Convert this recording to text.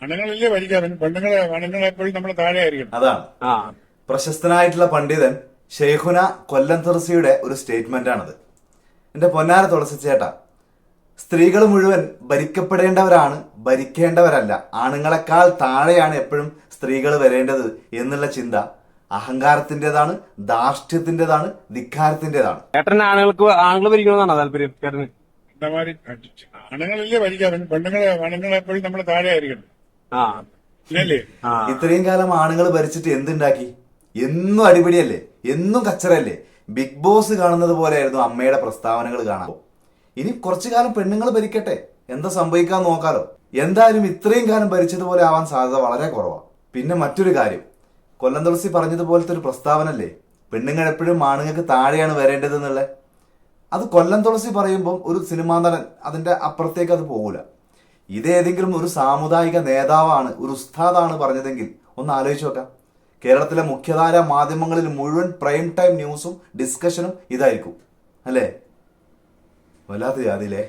ആണുങ്ങളല്ലേ ഭരിക്കാൻ, പെണ്ണുങ്ങളെ എപ്പോഴും നമ്മൾ താഴെ ആയിരിക്കണം. അതാണ് പ്രശസ്തനായിട്ടുള്ള പണ്ഡിതൻ ഷെയ്ഖുന കൊല്ലം തുറസിയുടെ ഒരു സ്റ്റേറ്റ്മെന്റ് ആണത്. എന്റെ പൊന്നാര തുളസി ചേട്ടാ, സ്ത്രീകൾ മുഴുവൻ ഭരിക്കപ്പെടേണ്ടവരാണ്, ഭരിക്കേണ്ടവരല്ല. ആണുങ്ങളെക്കാൾ താഴെയാണ് എപ്പോഴും സ്ത്രീകൾ വരേണ്ടത് എന്നുള്ള ചിന്ത അഹങ്കാരത്തിന്റേതാണ്, ധാർഷ്ട്യത്തിന്റേതാണ്, ധിക്കാരത്തിന്റേതാണ്. ആണുങ്ങൾ ഭരിക്കണമെന്നാണ് താല്പര്യം ചേട്ടന്? ആണുങ്ങളല്ലേ ഭരിക്കാൻ, പെണ്ണുങ്ങളെ എപ്പോഴും നമ്മൾ താഴെ ആയിരിക്കണം. ഇല്ലല്ലേ? ഇത്രയും കാലം ആണുങ്ങൾ ഭരിച്ചിട്ട് എന്തുണ്ടാക്കി? എന്നും അടിപിടിയല്ലേ, എന്നും കച്ചറയല്ലേ. ബിഗ് ബോസ് കാണുന്നത് പോലെയായിരുന്നു അമ്മയുടെ പ്രസ്താവനകൾ കാണാം. ഇനി കുറച്ചു കാലം പെണ്ണുങ്ങൾ ഭരിക്കട്ടെ, എന്താ സംഭവിക്കാൻ നോക്കാലോ. എന്തായാലും ഇത്രയും കാലം ഭരിച്ചതുപോലെ ആവാൻ സാധ്യത വളരെ കുറവാണ്. പിന്നെ മറ്റൊരു കാര്യം, കൊല്ലം തുളസി പറഞ്ഞതുപോലത്തെ ഒരു പ്രസ്താവനല്ലേ, പെണ്ണുങ്ങൾ എപ്പോഴും ആണുങ്ങൾക്ക് താഴെയാണ് വരേണ്ടത് എന്നുള്ളത്. അത് കൊല്ലം തുളസി പറയുമ്പോൾ ഒരു സിനിമാ നടൻ അതിന്റെ അപ്പുറത്തേക്ക് അത് പോകൂല. ഇതേതെങ്കിലും ഒരു സാമുദായിക നേതാവാണ്, ഒരു ഉസ്താദാണ് പറഞ്ഞതെങ്കിൽ ഒന്ന് ആലോചിച്ച് നോക്കാം. കേരളത്തിലെ മുഖ്യധാര മാധ്യമങ്ങളിൽ മുഴുവൻ പ്രൈം ടൈം ന്യൂസും ഡിസ്കഷനും ഇതായിരിക്കും അല്ലേ? വല്ലാത്ത ജാതിയില്ലേ.